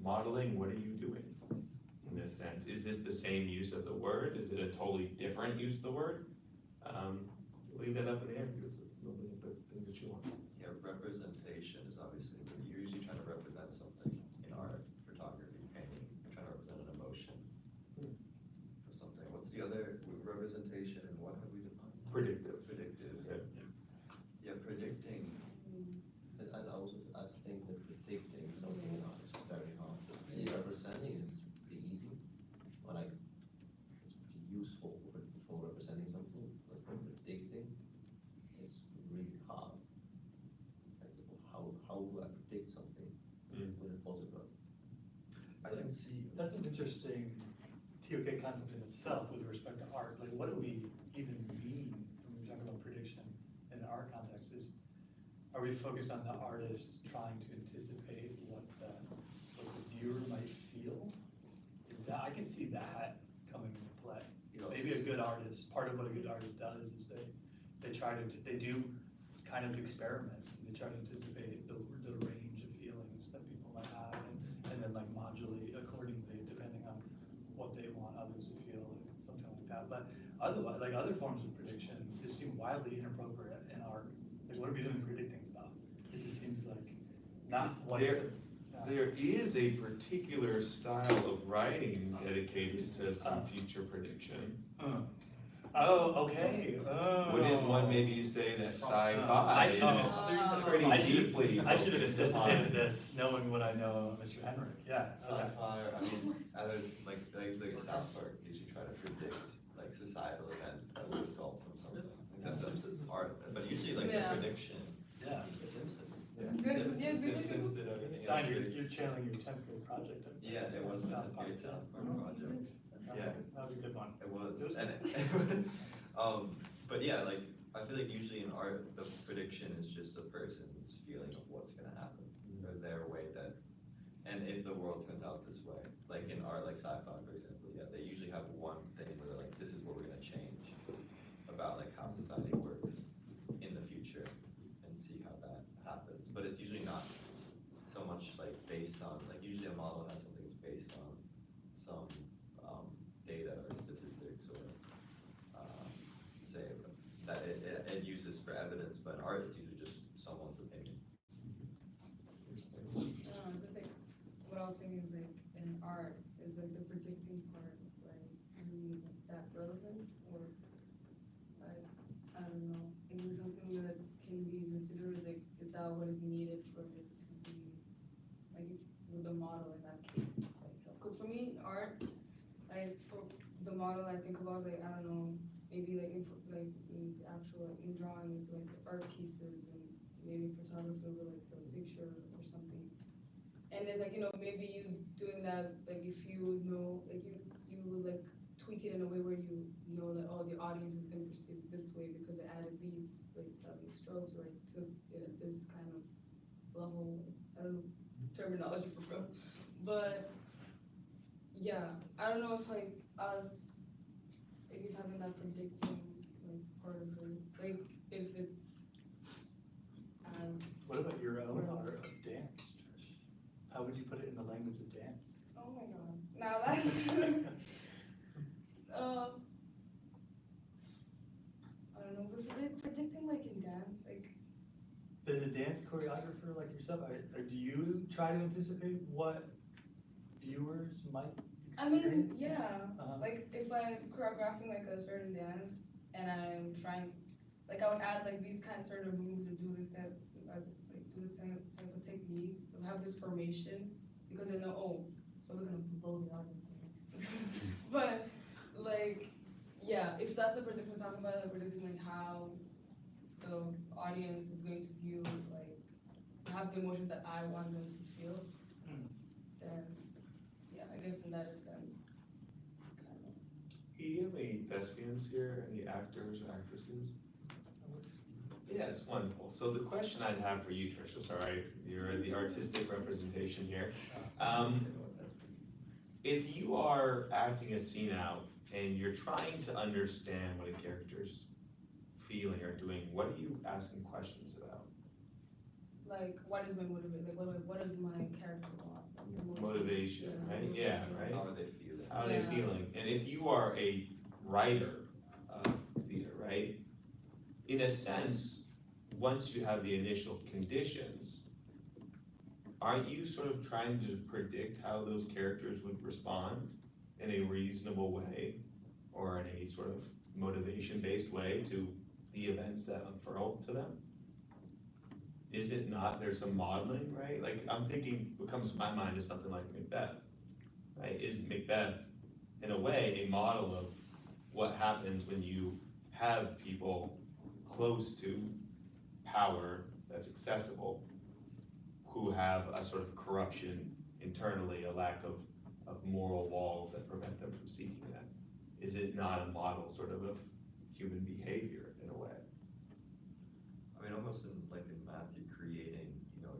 modeling? What are you doing in this sense? Is this the same use of the word? Is it a totally different use of the word? Leave that up in the air. It's a little bit of the thing that you want. Yeah, representation is obviously, you're usually trying to represent something in art, photography, painting, you're trying to represent an emotion or something. What's the other representation and what have we defined? Predictive. Predictive. Yeah. Yeah, predicting. But I think that predicting something in art is very hard. Representing is pretty easy, but like it's pretty useful for representing something. But for predicting, it's really hard. Like how do I predict something with a photograph? I can see. That's an interesting TOK concept in itself with respect to art. Like, what do we even mean when we talk about prediction in the art context? Are we focused on the artist trying to anticipate what the viewer might feel? Is that, I can see that coming into play. Maybe a good artist, part of what a good artist does is they do kind of experiments. They try to anticipate the range of feelings that people might have and then like modulate accordingly depending on what they want others to feel, something like that. But otherwise, like other forms of prediction just seem wildly inappropriate in art. Like, what are we doing predicting stuff? It just seems like not what it's. There is a particular style of writing dedicated to some future prediction. Oh, okay. Oh. Wouldn't one maybe say that sci-fi I is pretty deeply I should have focused anticipated on- this, knowing what I know of Mr. Henrik. Yeah. Okay. Sci-fi, I mean, there's like a South Park, usually try to predict like societal events that will result from something. Like The Simpsons art, but usually like the Yeah. prediction. Yeah. The Simpsons. Simpsons, The yes, Simpsons did everything. Stein, else. you're channeling your 10th grade project. Yeah, it was a South Park. great South Park project. Yeah. That was a good one. It was, It was and but yeah, like, I feel like usually in art, the prediction is just a person's feeling of what's gonna happen, or their way that, and if the world turns out this way, like in art, like sci-fi, for example, yeah, they usually have one thing where they're like, this is what we're gonna change about like how society works in the future, and see how that happens, but it's usually not so much like based on, like usually a model has something that's based on some data or statistics or say that it uses for evidence, but in art it's usually just someone's opinion. It's just like, what I was thinking is like, in art, is like the predicting part, like, really that relevant, or, like, I don't know, is it something that can be considered, like, is that what is needed for it to be, like, it's with the model in that case, like, because for me, art, like, for the model, I think about, like, I don't know, maybe like in actual, in drawing, like the art pieces, and maybe photography with like the picture or something. And then like, maybe you doing that, like if you know, like you would like tweak it in a way where you know that, oh, the audience is gonna perceive it this way because it added these like strokes, or it took it at this kind of level. I don't know terminology for film, but yeah, I don't know if like us, like if having that predicting like part of it, like if it's as What about your own art of dance, Trish? How would you put it in the language of dance? oh my god, now that's I don't know, if we're predicting like in dance, like As a dance choreographer like yourself, or do you try to anticipate what viewers might I mean, experience? yeah, like if I'm choreographing like a certain dance and I'm trying, like I would add like these kind of certain moves or do this type, like do this type of technique, or have this formation, because I know, oh, so we're gonna blow the audience. But like, yeah, if that's the prediction we're talking about, like predicting like how the audience is going to view, like have the emotions that I want them to feel, then yeah, I guess in that sense, kind of. Do you have any thespians here, any actors or actresses? Yes, wonderful. So the question I'd have for you, Trish, sorry, you're the artistic representation here. If you are acting a scene out and you're trying to understand what a character's feeling or doing, what are you asking questions about? Like, what is my motivation? Like, what does my character want? Motivation, right? Yeah, right? How are they feeling? How are they Yeah. feeling? And if you are a writer of theater, right? In a sense, once you have the initial conditions, aren't you sort of trying to predict how those characters would respond in a reasonable way, or in a sort of motivation-based way to the events that unfurl to them? Is it not, there's some modeling, right? Like, I'm thinking, what comes to my mind is something like Macbeth, right? Is Macbeth, in a way, a model of what happens when you have people close to power that's accessible, who have a sort of corruption internally, a lack of moral walls that prevent them from seeking that? Is it not a model sort of human behavior in a way? I mean, almost in math, you're creating,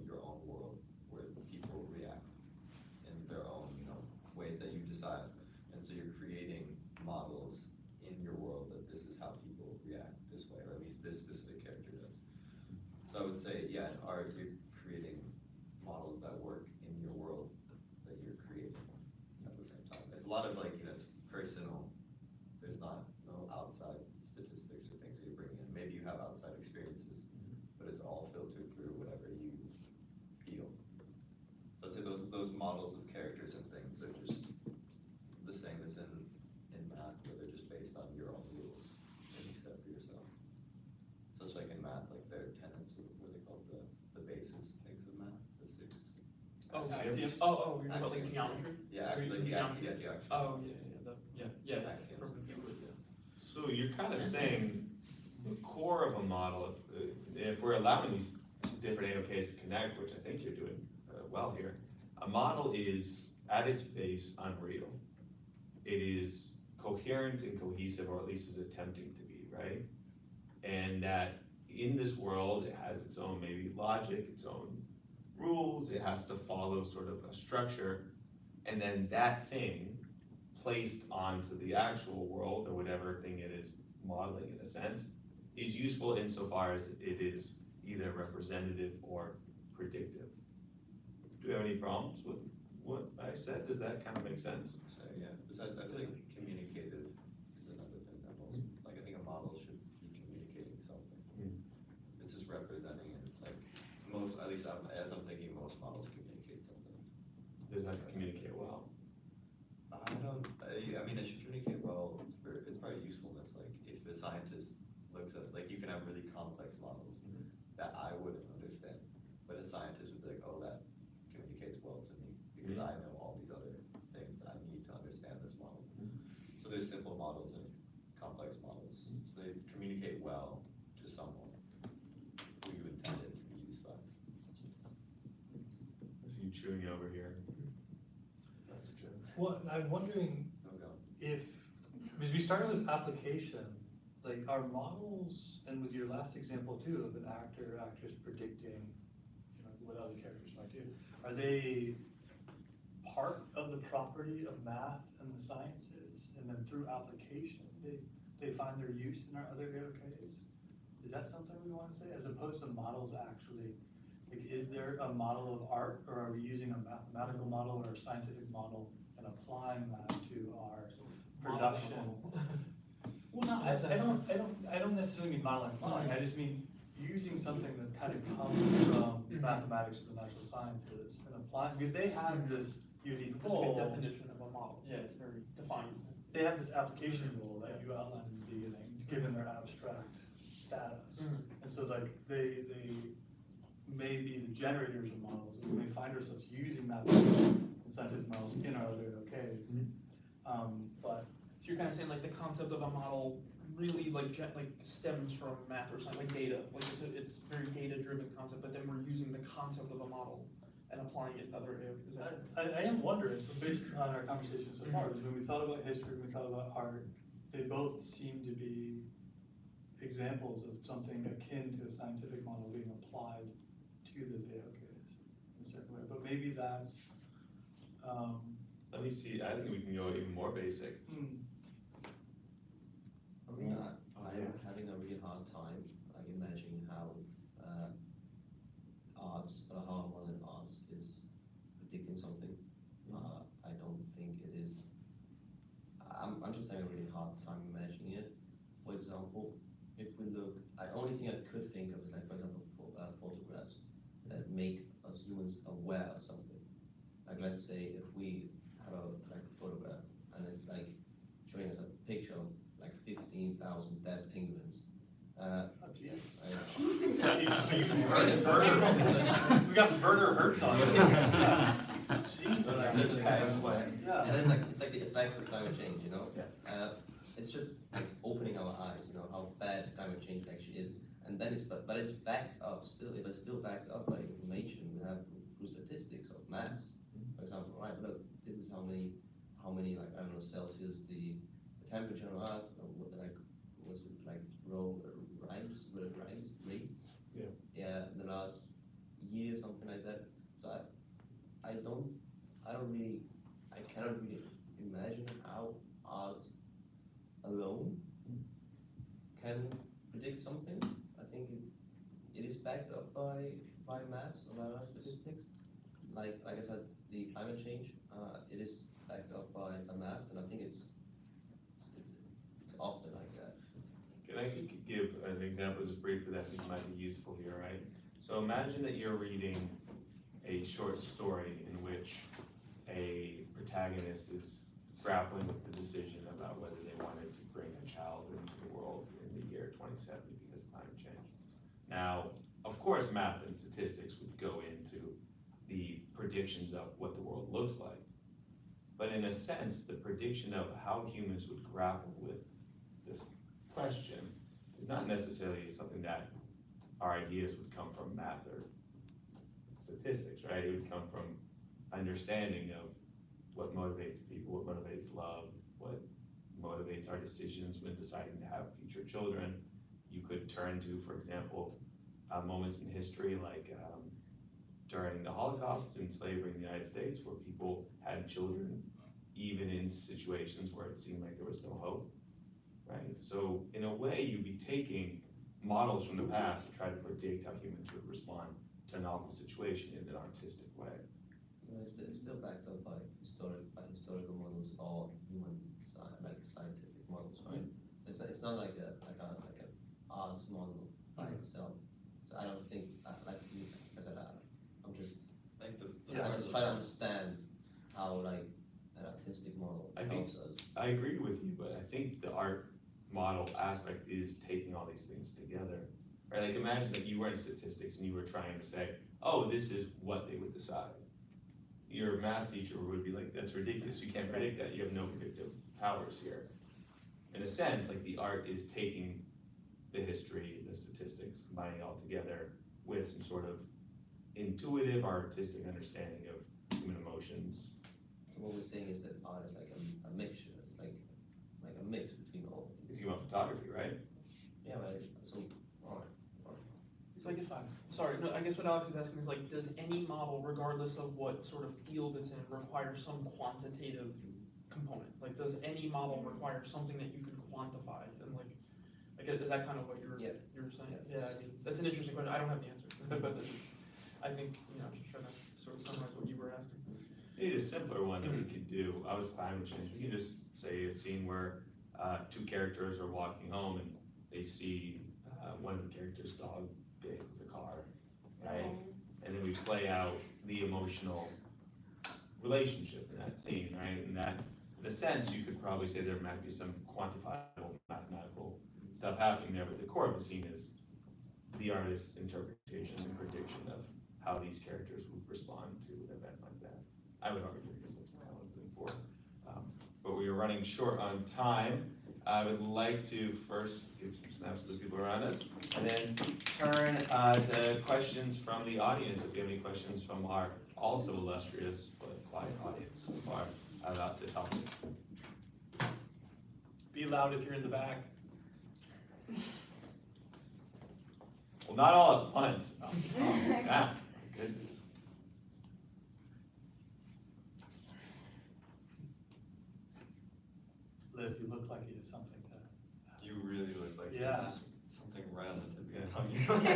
your own world where people react in their own, ways that you decide. And so you're creating models in your world that this is how people react this way, or at least this specific character does. So I would say, yeah, in art, you're creating models that work in your world that you're creating at the same time. It's a lot of it's personal. There's no outside statistics or things that you're bringing in. Maybe you have outside experiences, but it's all filtered through whatever you feel. So I'd say those models of characters and things are just the same as in math, where they're just based on your own rules that you set for yourself. So it's like in math, like their tenets, what are they called, the basis things of math, the six. Oh, Axioms. you're about like Axioms, geometry? Yeah, Or actually, geometry? geometry. Oh, yeah, Axioms. from Euclid, yeah. So you're kind of saying the core of a model, if we're allowing these different AOKs to connect, which I think you're doing well here, a model is at its base unreal. It is coherent and cohesive, or at least is attempting to be, right? And that in this world, it has its own maybe logic, its own rules, it has to follow sort of a structure, and then that thing placed onto the actual world, or whatever thing it is modeling in a sense, is useful insofar as it is either representative or predictive. Do you have any problems with what I said? Does that kind of make sense? So yeah, besides, I feel like communicative is another thing that most, I think a model should be communicating something. It's just representing it, most, at least as I'm thinking, most models communicate something. Does that communicate well? I mean, it should communicate well. It's probably usefulness, if a scientist looks at, you can have really complex models that I wouldn't understand, but a scientist would be like, oh, that communicates well to me, because I know all these other things that I need to understand this model. So there's simple models and complex models, so they communicate well to someone who you intended to be used by. I see you chewing over here. That's a joke. Well, I'm wondering, No go. because we started with application, like our models, and with your last example too, of an actor or actress predicting, you know, what other characters might do, are they part of the property of math and the sciences, and then through application, they find their use in our other AOKs? Is that something we wanna say, as opposed to models actually, like, is there a model of art, or are we using a mathematical model or a scientific model and applying that to our production? Well, no, I don't necessarily mean modeling, I just mean using something that kind of comes from mathematics or the natural sciences and applying, because they have this unique There's a good goal. definition of a model. Yeah, it's very defined. They have this application goal that you outlined in the beginning, given their abstract status. And so like, they may be the generators of models, and we may find ourselves using mathematical and scientific models in our other OKs. But So you're kind of saying like the concept of a model really like stems from math or something, like data, like it's very data-driven concept, but then we're using the concept of a model and applying it in other areas. Is that? I am wondering, based on our conversation so far, is when we thought about history, when we thought about art, they both seem to be examples of something akin to a scientific model being applied to the AOKs in a certain way, but maybe that's, Let me see, I think we can go even more basic. I mean, I'm having a really hard time like imagining how how modern arts is predicting something. I don't think it is. I'm just having a really hard time imagining it. For example, if we look, the only thing I could think of is like, for example, photographs that make us humans aware of something. Like, let's say if we have a photograph and it's like showing us a picture of like 15,000 dead penguins. We got Werner Hertz on it. Jesus. Yeah, it's like the effect of climate change, you know? Yeah. It's just like opening our eyes, you know, how bad climate change actually is. And then but it's backed up still, if it's still backed up by information we have through statistics of maps. For example, right, look, this is how many like, I don't know, Celsius, the temperature on Earth, like, was it like raised? Yeah, in the last year, something like that. So I cannot really imagine how art alone can predict something. I think it is backed up by maps or by statistics. Like I said, the climate change, it is backed up by maps, and I think it's often like that. Can I give an example just briefly that I think might be useful here, right? So imagine that you're reading a short story in which a protagonist is grappling with the decision about whether they wanted to bring a child into the world in the year 2070 because of climate change. Now, of course, math and statistics would go into the predictions of what the world looks like. But in a sense, the prediction of how humans would grapple with this question is not necessarily something that our ideas would come from math or statistics, right? It would come from understanding of what motivates people, what motivates love, what motivates our decisions when deciding to have future children. You could turn to, for example, moments in history like during the Holocaust and slavery in the United States, where people had children even in situations where it seemed like there was no hope, right? So in a way, you'd be taking models from the past to try to predict how humans would respond to a novel situation in an artistic way. It's still backed up by historical models or human scientific models, right? It's not like an art model by itself. So I don't think like I said, I'm just trying to understand how like an artistic model helps us. I agree with you, but I think the art model aspect is taking all these things together, right? Like imagine that you were in statistics and you were trying to say, oh, this is what they would decide. Your math teacher would be like, that's ridiculous, you can't predict that, you have no predictive powers here. In a sense, like the art is taking the history, the statistics, combining it all together with some sort of intuitive artistic understanding of human emotions. So what we're saying is that art is like a mixture. It's like mix between all of these. Because you want photography, right? Yeah, but so, alright. So I guess, sorry, no, I guess what Alex is asking is like, does any model, regardless of what sort of field it's in, require some quantitative component? Like, does any model require something that you can quantify? And like, is that kind of what you're saying? Yeah, I mean, that's an interesting question. I don't have the answer, but I think, I'm just trying to sort of summarize what you were asking. Maybe a simpler one that we could do, obviously climate change, we can just say a scene where two characters are walking home and they see one of the characters' dog get hit with a car, right? And then we play out the emotional relationship in that scene, right? And that, in a sense, you could probably say there might be some quantifiable mathematical stuff happening there, but the core of the scene is the artist's interpretation and prediction of how these characters would respond to an event like that. I would argue, because that's what I was looking for. But we are running short on time. I would like to first give some snaps to the people around us, and then turn to questions from the audience. If you have any questions from our also illustrious but quiet audience so far about the topic. Be loud if you're in the back. Well, not all at once. Oh, my goodness. Liv, you look like you have something to. You really look like you Yeah. just something round at the tip of your tongue.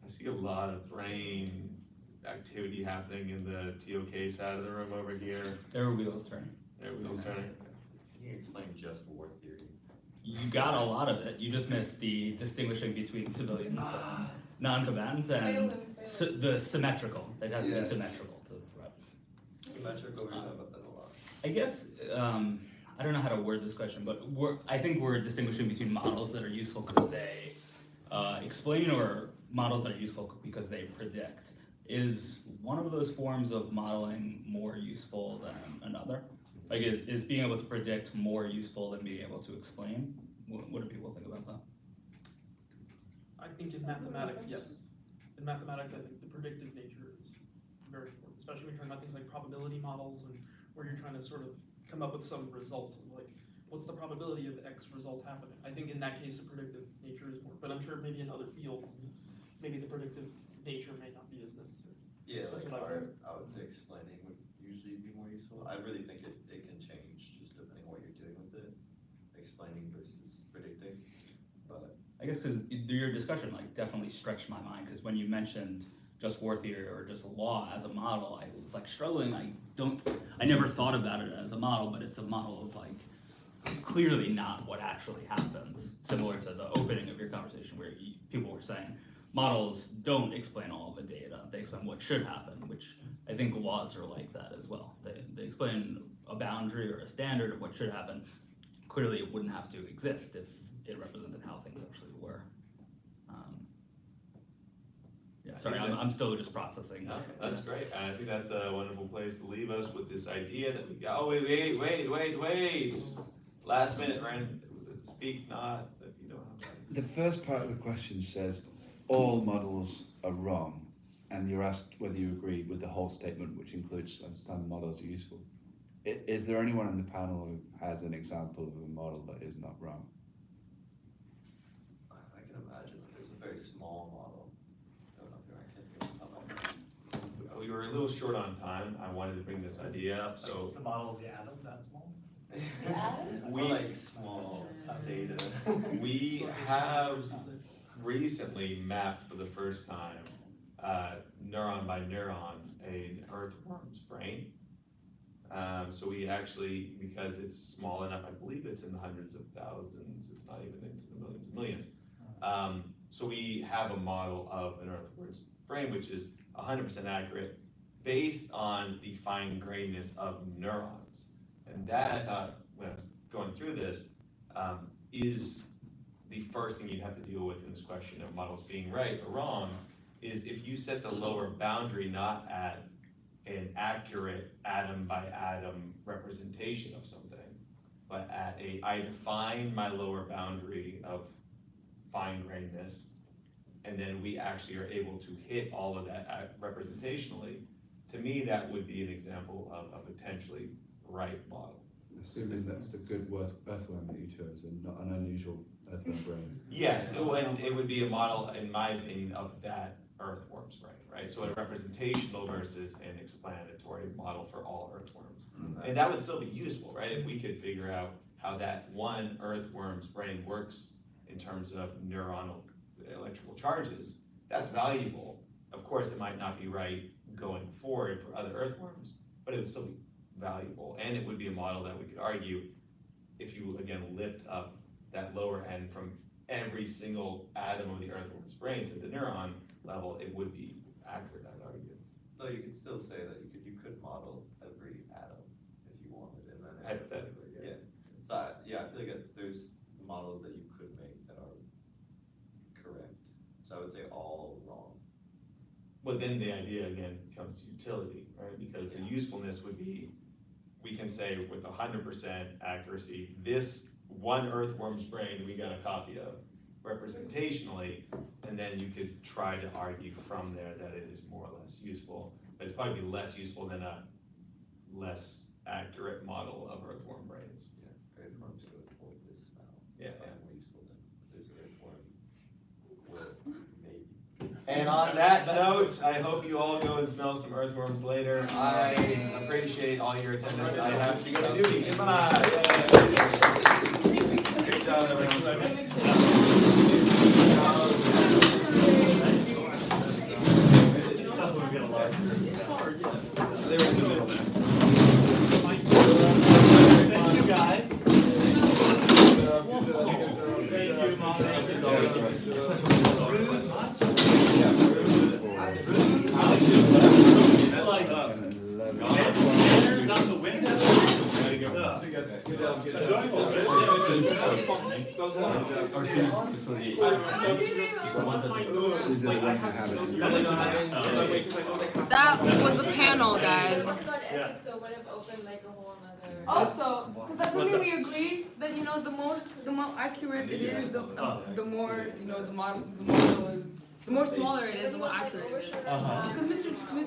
I see a lot of brain activity happening in the TOK side of the room over here. There are wheels turning. There we go, turning. Can you explain just war theory? You got a lot of it. You just missed the distinguishing between civilians, and non-combatants, and the symmetrical. It has to Yeah. be symmetrical to right. Symmetrical, we talk about that a lot. I guess I don't know how to word this question, but I think we're distinguishing between models that are useful because they explain, or models that are useful because they predict. Is one of those forms of modeling more useful than another? Like, is being able to predict more useful than being able to explain? What do people think about that? I think in mathematics, yes. In mathematics, I think the predictive nature is very important, especially when you're talking about things like probability models and where you're trying to sort of come up with some result, like, what's the probability of X result happening? I think in that case, the predictive nature is more, but I'm sure maybe in other fields, maybe the predictive nature may not be as necessary. Yeah, like That's what I art, I would say explaining would usually be more useful. I really think it can change just depending on what you're doing with it, explaining versus predicting, but. I guess because your discussion like definitely stretched my mind, because when you mentioned just war theory or just law as a model, I was like struggling. I never thought about it as a model, but it's a model of like clearly not what actually happens. Similar to the opening of your conversation where people were saying models don't explain all of the data, they explain what should happen, which I think laws are like that as well. They explain a boundary or a standard of what should happen. Clearly it wouldn't have to exist if it represented how things actually were. Yeah, sorry, I'm still just processing. No, that's great. And I think that's a wonderful place to leave us with this idea that we got, oh, wait. Last minute, Ryan, speak not if you don't have. The first part of the question says, all models are wrong, and you're asked whether you agree with the whole statement, which includes some models are useful. Is there anyone on the panel who has an example of a model that is not wrong? I can imagine if there's a very small model. I don't know if I can't think of how We were a little short on time. I wanted to bring this idea up, so The model of the atom, that small? we like small data. we have recently mapped for the first time, neuron by neuron, an earthworm's brain. So we actually, because it's small enough, I believe it's in the hundreds of thousands, it's not even into the millions of millions. So we have a model of an earthworm's brain, which is 100% accurate based on the fine grainness of neurons. And that, I thought, when I was going through this, is the first thing you'd have to deal with in this question of models being right or wrong, is if you set the lower boundary not at an accurate atom by atom representation of something, but at I define my lower boundary of fine grainness, and then we actually are able to hit all of that representationally. To me, that would be an example of a potentially right model. Assuming that's the good earthworm that you chose and not an unusual earthworm brain. Yes, and it would be a model, in my opinion, of that earthworm's brain, right? So a representational versus an explanatory model for all earthworms. And that would still be useful, right? If we could figure out how that one earthworm's brain works in terms of neuronal electrical charges, that's valuable. Of course, it might not be right going forward for other earthworms, but it would still be valuable. And it would be a model that we could argue, if you, again, lift up that lower end from every single atom of the earthworm's brain to the neuron level, it would be accurate, I'd argue. Though you could still say that you could model every atom if you wanted, and then. Hypothetically, yeah. So, I feel like there's models that you could make that are correct. So I would say all wrong. But then the idea again comes to utility, right? Because the usefulness would be, we can say with 100% accuracy, this one earthworm's brain we got a copy of representationally, and then you could try to argue from there that it is more or less useful. But it's probably less useful than a less accurate model of earthworm brains. Yeah, earthworms go toward this now. Yeah. It's probably more useful than this earthworm will, maybe. And on that note, I hope you all go and smell some earthworms later. I appreciate all your attendance. I have to go to duty. Goodbye. Great job, everyone. Stuff would get a lot. They were in the middle there. Thank you, guys. Thank you, Mom. Thank you. It's such a rude. It's like, out the window. See you guys. Good job. Good Enjoyable. Those are These are the ones that have it. That was a panel, guys. Yeah. So would have opened like a whole other. Also, so that's something we agree that the more accurate it is, the more the model is. The more smaller it is, the more accurate it is. Because Mr. Henry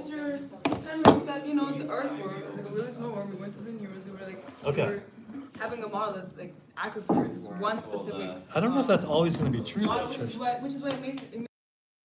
said, the earthworm is like a really small worm. We went to the news. We were like, Okay. we were having a model that's like accurate for this one specific. I don't know if that's always going to be true. Model, which is why it